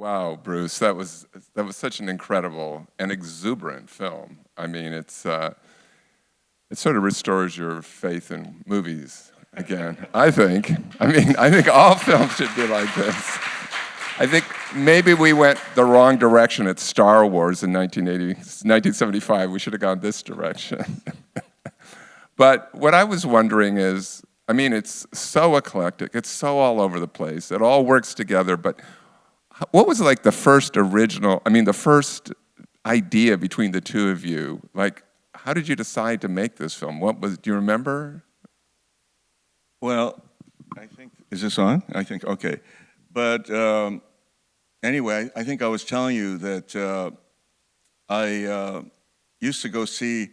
Wow, Bruce, that was such an incredible and exuberant film. I mean, it sort of restores your faith in movies again. I think. I mean, I think all films should be like this. I think maybe we went the wrong direction at Star Wars in 1975. We should have gone this direction. But what I was wondering is, I mean, it's so eclectic. It's so all over the place. It all works together. But what was like the first idea between the two of you? Like, how did you decide to make this film? Do you remember? Well, I think, is this on? I think, okay. But anyway, I think I was telling you that I used to go see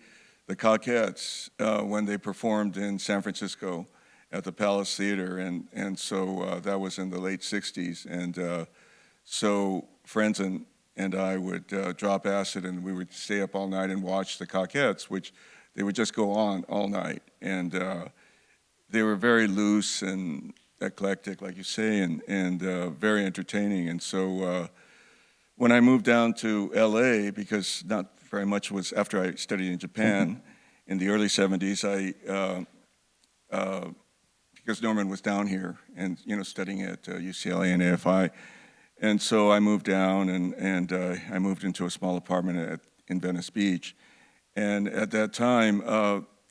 the Cockettes when they performed in San Francisco at the Palace Theater, and so that was in the late 60s. And so friends and I would drop acid, and we would stay up all night and watch the Cockettes, which they would just go on all night. And they were very loose and eclectic, like you say, and very entertaining. And so when I moved down to LA, because not very much was after I studied in Japan in the early 70s, because Norman was down here and studying at UCLA and AFI. And so I moved down, and I moved into a small apartment in Venice Beach. And at that time,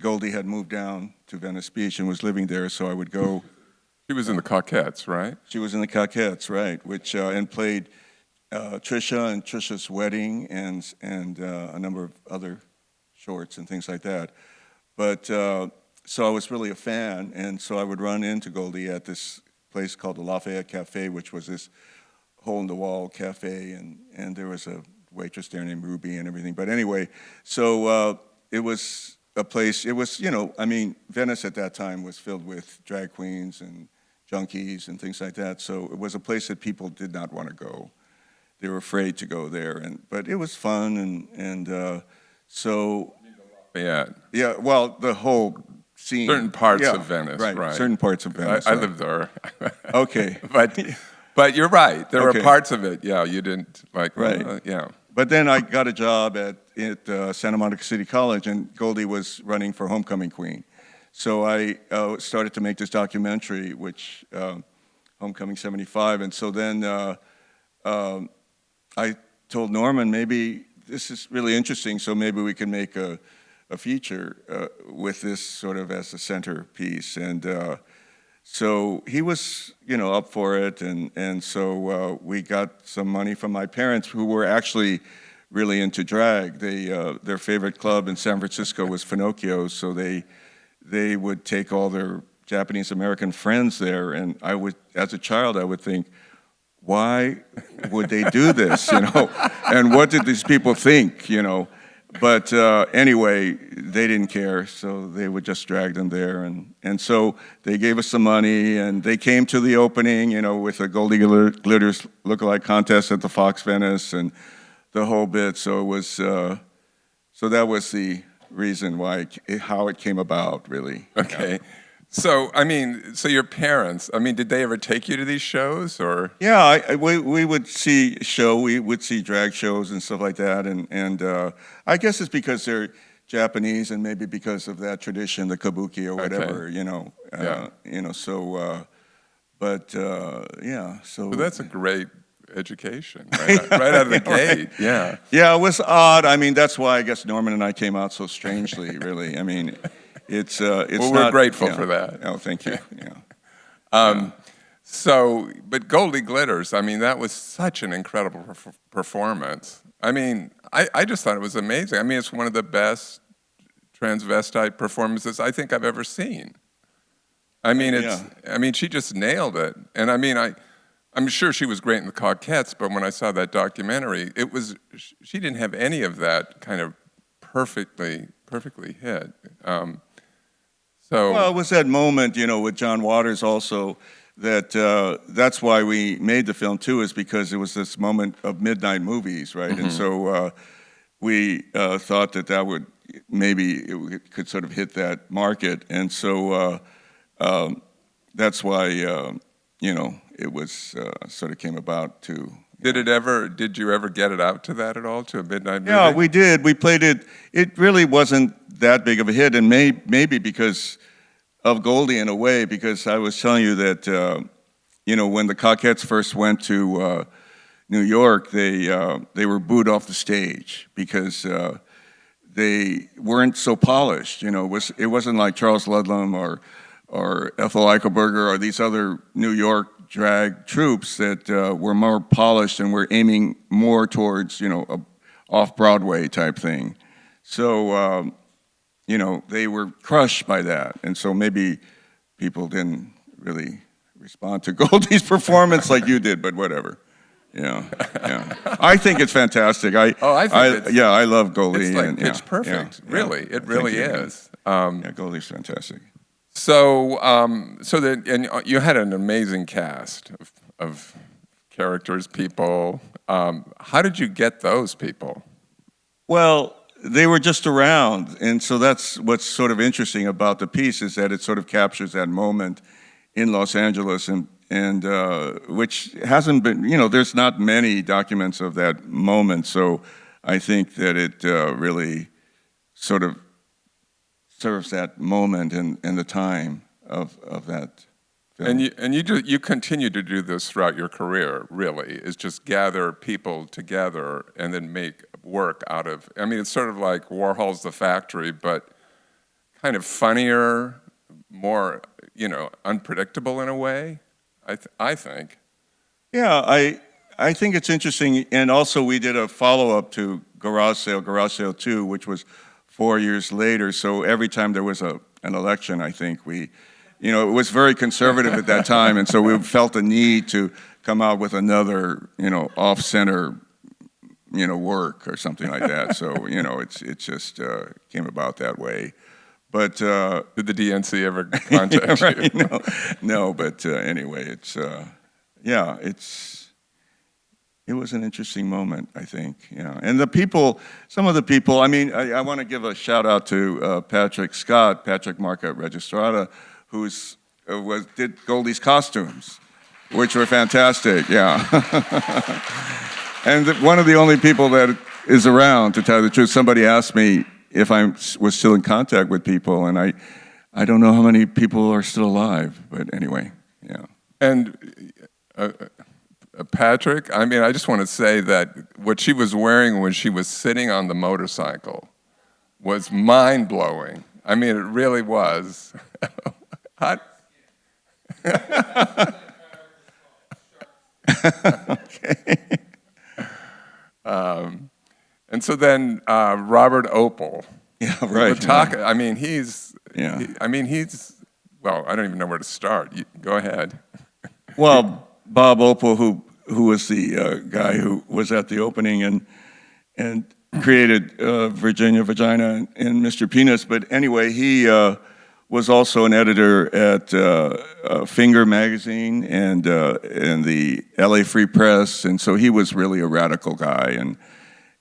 Goldie had moved down to Venice Beach and was living there, so I would go. She was in the Cockettes, right? She was in the Cockettes, right, which and played Trisha and Trisha's Wedding and a number of other shorts and things like that. But so I was really a fan, and so I would run into Goldie at this place called the Lafayette Cafe, which was this hole-in-the-wall cafe, and there was a waitress there named Ruby and everything. But anyway, so it was a place, it was, I mean, Venice at that time was filled with drag queens and junkies and things like that, so it was a place that people did not want to go. They were afraid to go there, but it was fun, and so... Yeah, well, the whole scene. Certain parts of Venice, right. Certain parts of Venice. I lived there. Okay. But you're right. There were parts of it, you didn't like. Right. Yeah. But then I got a job at Santa Monica City College, and Goldie was running for Homecoming Queen. So I started to make this documentary, which Homecoming 75, and so then I told Norman, maybe this is really interesting, so maybe we can make a feature with this sort of as a centerpiece. And so he was, up for it, and so we got some money from my parents, who were actually really into drag. Their favorite club in San Francisco was Finocchio's, so they would take all their Japanese American friends there, and I would, as a child, I would think, why would they do this, And what did these people think, But anyway, they didn't care, so they would just drag them there. And so they gave us some money, and they came to the opening, with a Goldie Glitters lookalike contest at the Fox Venice and the whole bit. So it was, so that was the reason why, how it came about, really. Okay. Yeah. So, so your parents, did they ever take you to these shows, or? Yeah, we would see we would see drag shows and stuff like that, and I guess it's because they're Japanese, and maybe because of that tradition, the kabuki or whatever, so, but, yeah, so. Well, that's a great education, right out of the gate, yeah. Yeah, it was odd. That's why I guess Norman and I came out so strangely, really. It's well, we're grateful for that. Oh, thank you. Yeah. So, but Goldie Glitters, that was such an incredible performance. I just thought it was amazing. It's one of the best transvestite performances I think I've ever seen. She just nailed it. And I'm sure she was great in the Cockettes, but when I saw that documentary, she didn't have any of that kind of perfectly hit. Well, it was that moment, with John Waters also, that that's why we made the film too, is because it was this moment of midnight movies, right? Mm-hmm. And so we thought that would, maybe it could sort of hit that market. And so that's why, it was sort of came about to Did you ever get it out to that at all, to a midnight movie? Yeah, we did. We played it. It really wasn't that big of a hit, and maybe because of Goldie in a way, because I was telling you that, when the Cockettes first went to New York, they were booed off the stage because they weren't so polished. It wasn't like Charles Ludlam or Ethel Eichelberger or these other New York drag troupes that were more polished and were aiming more towards, a off-Broadway type thing. So, they were crushed by that. And so maybe people didn't really respond to Goldie's performance like you did, but whatever. Yeah. I think it's fantastic. I love Goldie. It's like pitch perfect. Really, it really is. Goldie's fantastic. So, and you had an amazing cast of characters, people. How did you get those people? Well, they were just around, and so that's what's sort of interesting about the piece, is that it sort of captures that moment in Los Angeles, and which hasn't been, there's not many documents of that moment, so I think that it really sort of serves that moment and the time of that film. And you continue to do this throughout your career, really, is just gather people together and then make work out of, it's sort of like Warhol's The Factory, but kind of funnier, more, unpredictable in a way, I think. Yeah, I think it's interesting, and also we did a follow-up to Garage Sale 2, which was 4 years later, so every time there was an election, I think it was very conservative at that time, and so we felt a need to come out with another, off-center, work or something like that. So, it just came about that way. But did the DNC ever contact right, you? No. But anyway, it was an interesting moment, I think. Yeah, and some of the people. I want to give a shout out to Patrick Marca Registrada, did Goldie's costumes, which were fantastic. Yeah, and one of the only people that is around, to tell you the truth. Somebody asked me if I was still in contact with people, and I don't know how many people are still alive, but anyway, yeah. And Patrick, I just want to say that what she was wearing when she was sitting on the motorcycle was mind-blowing. It really was. Okay. And so then Robert Opel. Yeah, right. He's. Well, I don't even know where to start. Go ahead. Well, Bob Opel, who was the guy who was at the opening and created Virginia Vagina and Mr. Penis, but anyway, he was also an editor at Finger magazine and the LA Free Press, and so he was really a radical guy.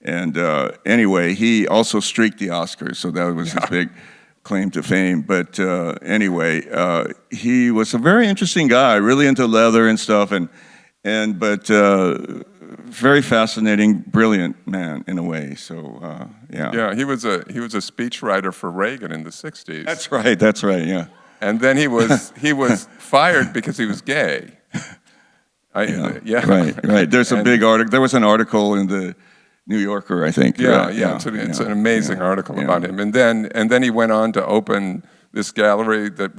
And anyway, he also streaked the Oscars, so that was his big claim to fame. But anyway, he was a very interesting guy, really into leather and stuff, but very fascinating, brilliant man in a way. So yeah. Yeah, he was a speechwriter for Reagan in the '60s. That's right. Yeah. And then he was fired because he was gay. Right. There's a big article. There was an article in the New Yorker, I think. Yeah. It's an amazing article about him. And then he went on to open this gallery that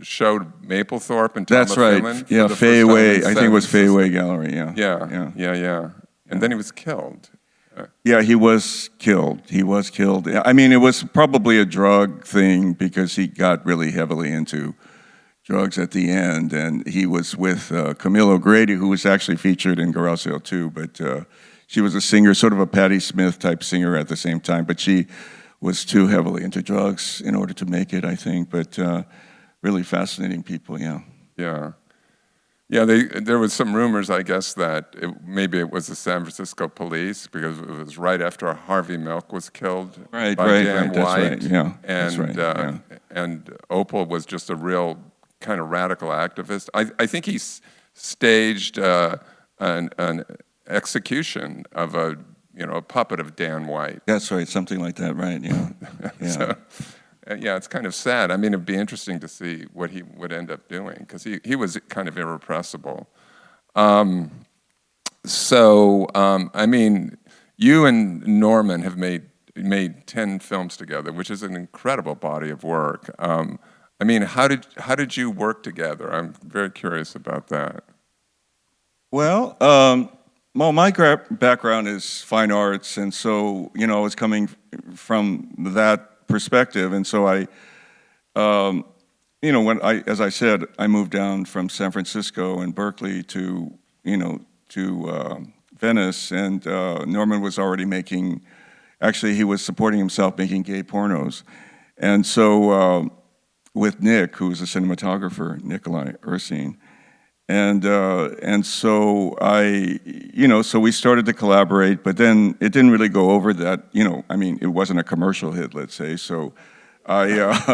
showed Mapplethorpe and Tom That's right. Yeah, Fayaway. I think it was Fayaway Gallery. Yeah. And then he was killed. Yeah, he was killed. It was probably a drug thing because he got really heavily into drugs at the end, and he was with Camille O'Grady, who was actually featured in Garage Sale 2, but she was a singer, sort of a Patti Smith type singer at the same time, but she was too heavily into drugs in order to make it, I think, but really fascinating people, yeah. Yeah, there was some rumors, I guess, that maybe it was the San Francisco police because it was right after Harvey Milk was killed by Dan White. That's right. And Opel was just a real kind of radical activist. I think he staged an execution of a puppet of Dan White. That's right, something like that, right? Yeah, yeah. So, yeah, it's kind of sad. I mean, it'd be interesting to see what he would end up doing because he was kind of irrepressible. I mean, you and Norman have made 10 films together, which is an incredible body of work. I mean, how did you work together? I'm very curious about that. Well, my background is fine arts, and so I was coming from that perspective, and so as I said, I moved down from San Francisco and Berkeley to Venice, and Norman was already making. Actually, he was supporting himself making gay pornos, and so with Nick, who was a cinematographer, Nikolai Ursine. And so so we started to collaborate, but then it didn't really go over that, I mean, it wasn't a commercial hit, let's say. So I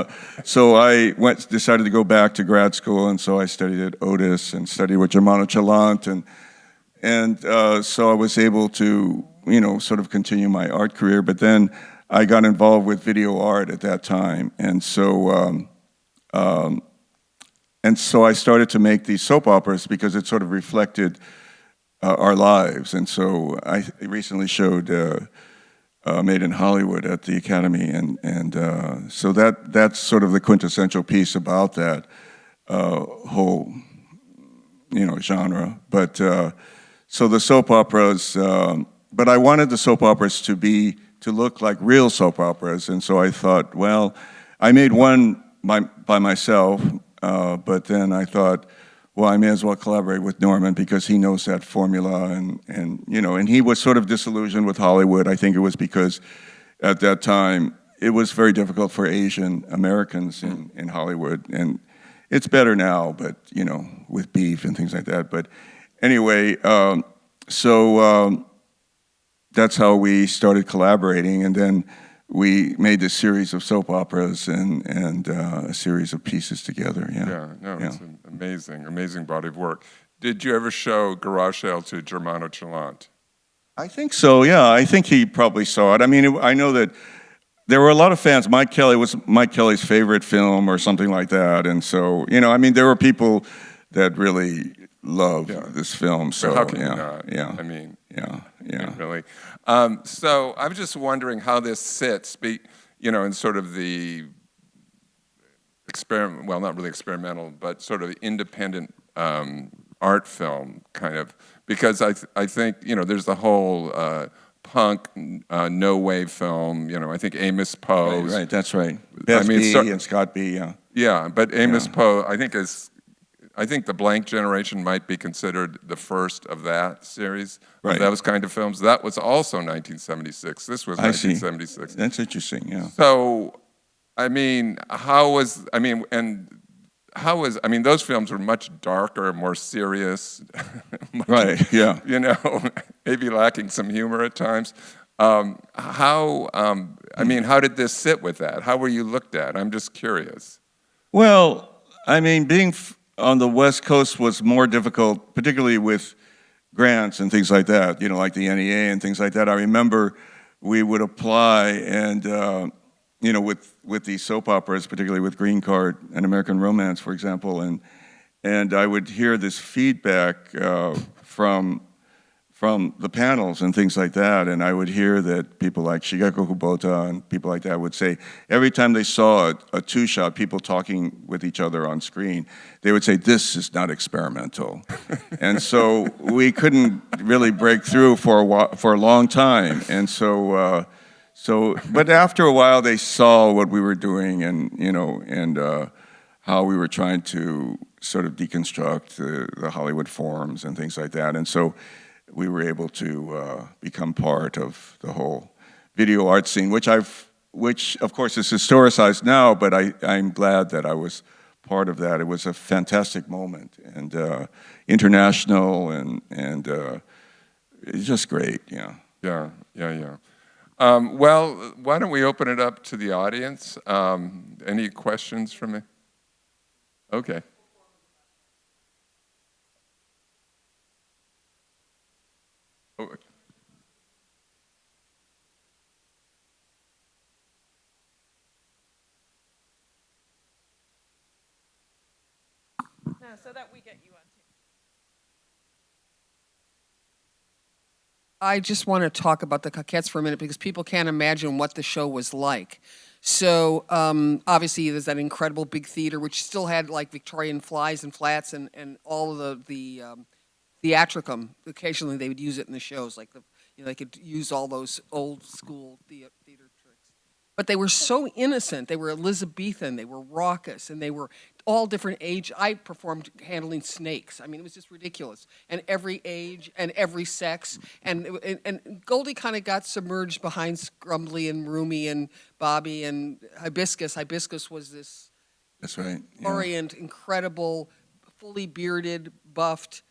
decided to go back to grad school, and so I studied at Otis and studied with Germano Chalant, and so I was able to, sort of continue my art career, but then I got involved with video art at that time, and so I started to make these soap operas because it sort of reflected our lives. And so I recently showed Made in Hollywood at the Academy, and so that's sort of the quintessential piece about that whole genre. But so the soap operas, but I wanted the soap operas to look like real soap operas, and so I thought, well, I made one by myself. But then I thought, well, I may as well collaborate with Norman because he knows that formula, and he was sort of disillusioned with Hollywood. I think it was because at that time it was very difficult for Asian Americans in Hollywood, and it's better now, but with beef and things like that. But anyway, that's how we started collaborating, and then we made this series of soap operas and a series of pieces together. It's an amazing body of work. Did you ever show Garage Sale to Germano Chalant? I think so, yeah. I think he probably saw it. I mean, I know that there were a lot of fans. Mike Kelly was Mike Kelly's favorite film or something like that. And so, I mean, there were people that really loved this film. So how can you not? Yeah. I mean, yeah. Really. So I was just wondering how this sits, in sort of the experiment, well, not really experimental, but sort of independent art film kind of, because I think, there's the whole punk, no wave film, I think Amos Poe. Right, that's right. Beth B. and Scott B., yeah. Yeah, but Amos Poe, I think The Blank Generation might be considered the first of that series, of those kind of films. That was also 1976. This was 1976. That's interesting, yeah. So, I mean, those films were much darker, more serious. Right, yeah. Maybe lacking some humor at times. How did this sit with that? How were you looked at? I'm just curious. Well, I mean, being on the West Coast was more difficult, particularly with grants and things like that, like the NEA and things like that. I remember we would apply and, with these soap operas, particularly with Green Card and American Romance, for example, and I would hear this feedback from the panels and things like that, and I would hear that people like Shigeko Kubota and people like that would say every time they saw a two-shot, people talking with each other on screen, they would say, "This is not experimental," and so we couldn't really break through for a long time, and so but after a while they saw what we were doing, and how we were trying to sort of deconstruct the Hollywood forms and things like that, and so we were able to become part of the whole video art scene, which of course is historicized now, but I'm glad that I was part of that. It was a fantastic moment, and international, and it's just great, yeah. Yeah. Well, why don't we open it up to the audience? Any questions from me? Okay. so that we get you on tape. I just want to talk about the Cockettes for a minute because people can't imagine what the show was like. So obviously there's that incredible big theater which still had like Victorian flies and flats and all of the theatricum. Occasionally they would use it in the shows, like they could use all those old school theater tricks. But they were so innocent. They were Elizabethan. They were raucous, and they were all different age. I performed handling snakes. I mean, it was just ridiculous. And every age and every sex. And Goldie kind of got submerged behind Scrumbly and Roomy and Bobby and Hibiscus. Hibiscus was this That's right. Yeah. orient, incredible, fully bearded, buffed,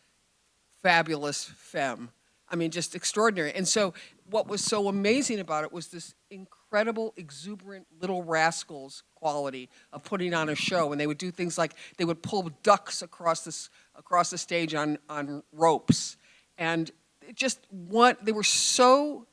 fabulous femme. I mean, just extraordinary. And so what was so amazing about it was this incredible, exuberant Little Rascals quality of putting on a show. And they would do things like they would pull ducks across the stage on ropes. And it just they were so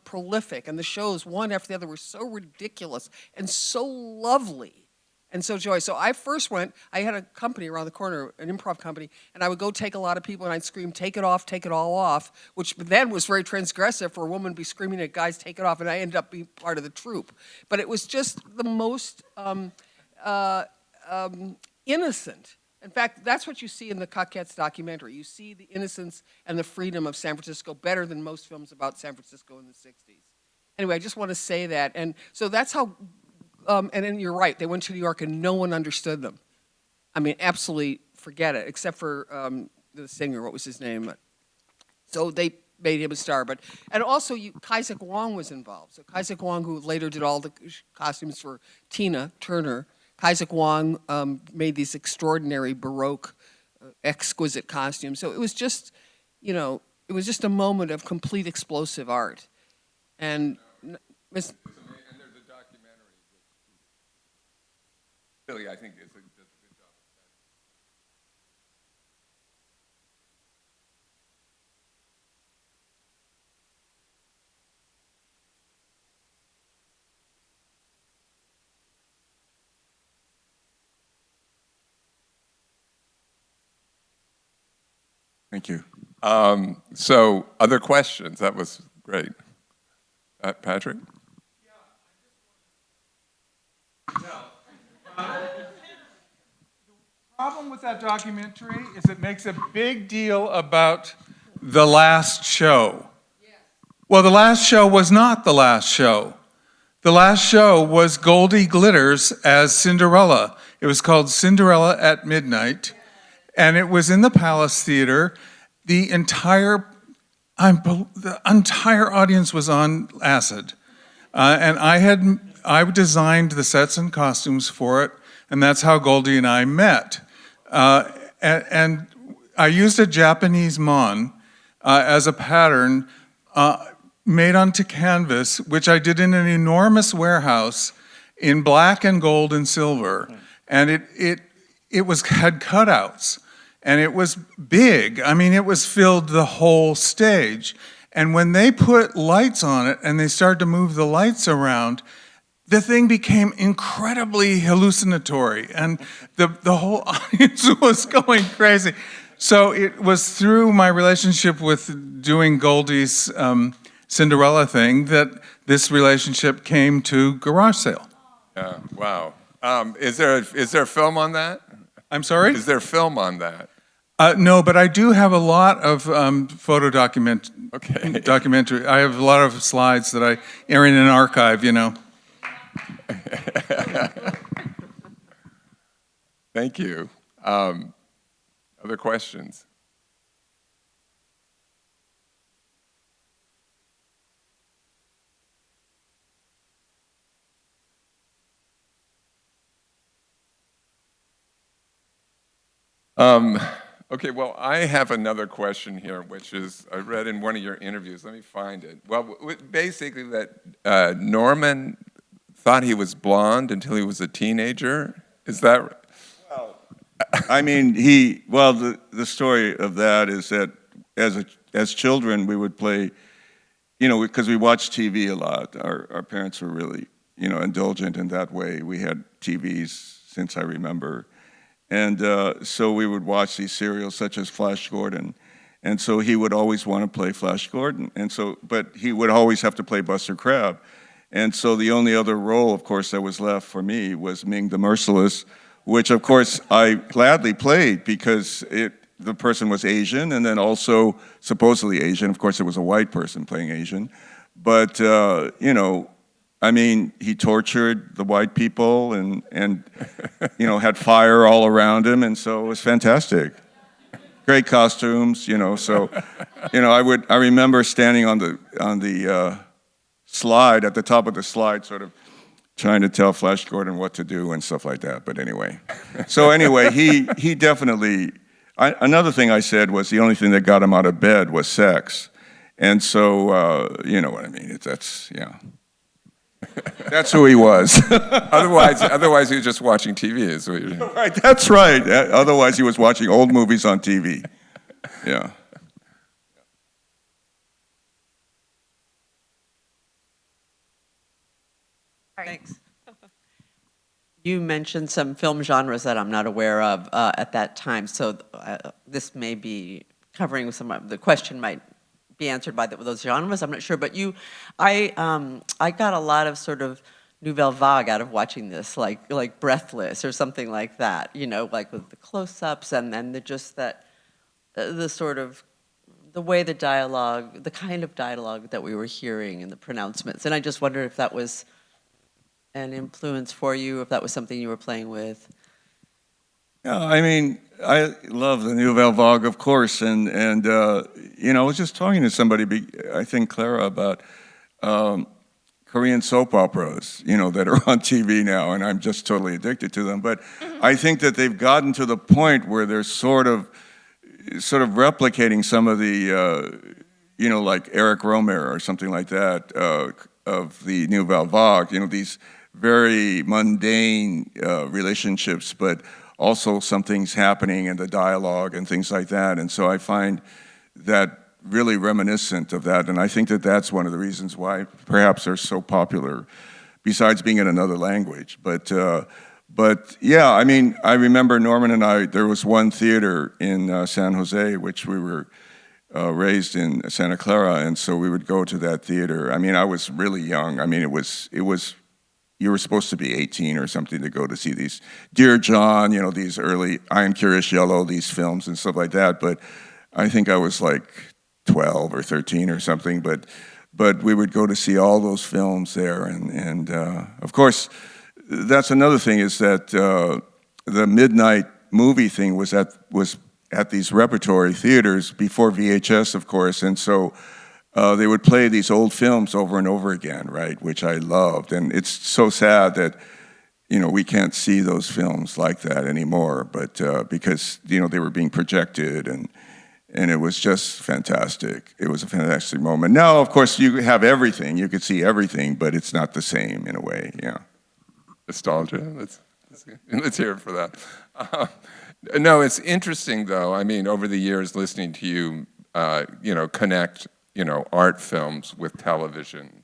prolific. And the shows, one after the other, were so ridiculous and so lovely. And so joy. So I first went, I had a company around the corner, an improv company, and I would go take a lot of people and I'd scream, take it off, take it all off, which then was very transgressive for a woman to be screaming at guys, take it off, and I ended up being part of the troupe. But it was just the most innocent. In fact, that's what you see in the Cockettes documentary. You see the innocence and the freedom of San Francisco better than most films about San Francisco in the 60s. Anyway, I just want to say that. And so that's how... and then you're right, they went to New York and no one understood them. I mean, absolutely forget it, except for the singer, what was his name? So they made him a star. And also, Kaisek Wong was involved. So Kaisek Wong, who later did all the costumes for Tina Turner, Kaisek Wong made these extraordinary Baroque, exquisite costumes. So it was just, it was just a moment of complete explosive art. And Miss... Really, I think does a good job of that. Thank you. So, other questions? That was great. Patrick? The problem with that documentary is it makes a big deal about the last show. Well, the last show was not the last show. The last show was Goldie Glitters as Cinderella. It was called Cinderella at Midnight, and it was in the Palace Theater. The entire audience was on acid, and I designed the sets and costumes for it, and that's how Goldie and I met. And I used a Japanese mon as a pattern made onto canvas, which I did in an enormous warehouse in black and gold and silver. And it had cutouts, and it was big. I mean, it was filled the whole stage. And when they put lights on it and they started to move the lights around, the thing became incredibly hallucinatory, and the whole audience was going crazy. So it was through my relationship with doing Goldie's Cinderella thing that this relationship came to Garage Sale. Yeah, wow. Is there a film on that? I'm sorry? Is there film on that? No, but I do have a lot of photo documentary. I have a lot of slides that I are in an archive, Thank you. Other questions? Okay, well, I have another question here, which is, I read in one of your interviews, let me find it. Well, basically that Norman thought he was blonde until he was a teenager. Is that right? Well, I mean, the story of that is that as children we would play, because we watched TV a lot. Our parents were really, indulgent in that way. We had TVs since I remember. And so we would watch these serials such as Flash Gordon. And so he would always want to play Flash Gordon. And so, but he would always have to play Buster Crabbe. And so the only other role, of course, that was left for me was Ming the Merciless, which, of course, I gladly played because the person was Asian and then also supposedly Asian. Of course, it was a white person playing Asian. But, you know, I mean, he tortured the white people and you know, had fire all around him, and so it was fantastic. Great costumes, you know. So, you know, I remember standing on the slide at the top of the slide, sort of trying to tell Flash Gordon what to do and stuff like that. But anyway, so anyway, he definitely. Another thing I said was the only thing that got him out of bed was sex, and so you know what I mean. That's yeah. That's who he was. otherwise, he was just watching TV. Is what you're saying. Right, that's right. Otherwise, he was watching old movies on TV. Yeah. Thanks. You mentioned some film genres that I'm not aware of at that time, so this may be covering some of the question might be answered by those genres. I'm not sure, but I got a lot of sort of nouvelle vague out of watching this, like Breathless or something like that. You know, like with the close-ups and then the sort of the way the dialogue, the kind of dialogue that we were hearing and the pronouncements. And I just wondered if that was an influence for you, if that was something you were playing with. Yeah, I mean, I love the Nouvelle Vague, of course, and you know, I was just talking to somebody, I think Clara, about Korean soap operas, you know, that are on TV now, and I'm just totally addicted to them. But I think that they've gotten to the point where they're sort of replicating some of the, you know, like Eric Romer or something like that of the Nouvelle Vague. You know, these very mundane relationships, but also something's happening in the dialogue and things like that. And so I find that really reminiscent of that. And I think that that's one of the reasons why perhaps they're so popular, besides being in another language. But yeah, I mean, I remember Norman and I, there was one theater in San Jose, which we were raised in Santa Clara. And so we would go to that theater. I mean, I was really young. I mean, it was you were supposed to be 18 or something to go to see these Dear John, you know, these early I Am Curious Yellow, these films and stuff like that. But I think I was like 12 or 13 or something. But we would go to see all those films there. And of course, that's another thing is that the midnight movie thing was at these repertory theaters before VHS, of course. And so they would play these old films over and over again, right, which I loved. And it's so sad that, you know, we can't see those films like that anymore, but because, you know, they were being projected and it was just fantastic. It was a fantastic moment. Now, of course, you have everything. You could see everything, but it's not the same in a way, yeah. Nostalgia, let's hear it for that. No, it's interesting, though. I mean, over the years, listening to you, you know, connect, you know, art films with television.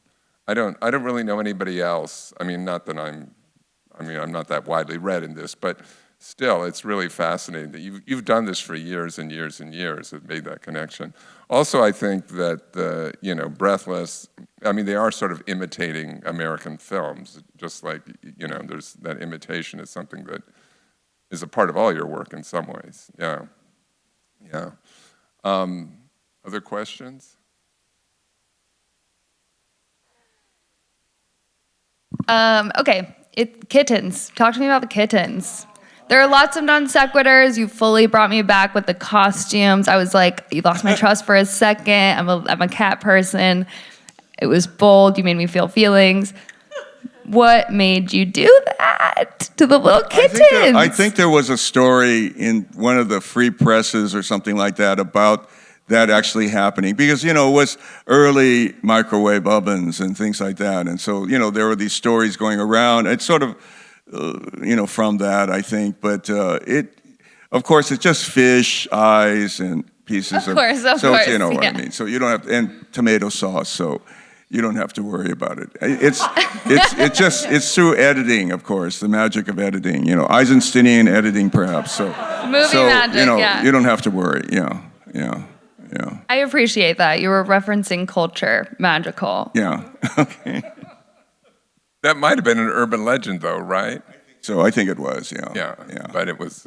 I don't really know anybody else. I mean, not that I'm not that widely read in this, but still, it's really fascinating that you've done this for years and years and years. It made that connection. Also, I think that you know, Breathless. I mean, they are sort of imitating American films, just like, you know, there's that imitation is something that is a part of all your work in some ways. Yeah, yeah. Other questions? Okay, kittens. Talk to me about the kittens. There are lots of non sequiturs. You fully brought me back with the costumes. I was like, you lost my trust for a second. I'm a cat person. It was bold. You made me feel feelings. What made you do that to the little kittens? I think there was a story in one of the free presses or something like that about that actually happening, because, you know, it was early microwave ovens and things like that. And so, you know, there were these stories going around. It's sort of, you know, from that, I think. But of course, it's just fish, eyes, and pieces of. Of course, so, you know what I mean. So you don't have, and tomato sauce. So, you don't have to worry about it. It's through editing, of course, the magic of editing. You know, Eisensteinian editing, perhaps. So magic, you know, yeah. you don't have to worry. Yeah. I appreciate that. You were referencing culture, magical. Yeah. Okay. That might have been an urban legend, though, right? So I think it was. Yeah. Yeah. But it was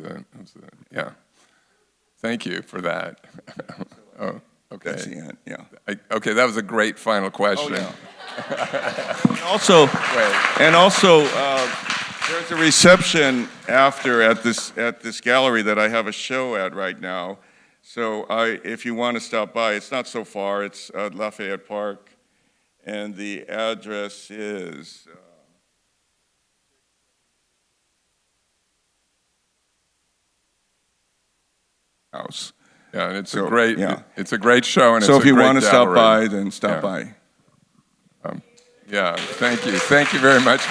yeah. Thank you for that. Oh, okay. That's the end. Yeah. Okay, that was a great final question. Also, there's a reception after at this gallery that I have a show at right now. So if you want to stop by, it's not so far. It's at Lafayette Park, and the address is. House. Yeah, and it's So, a great yeah. it's a great show, and So it's if you a great want to stop gallery. by, then stop Yeah. by. Yeah, thank you very much.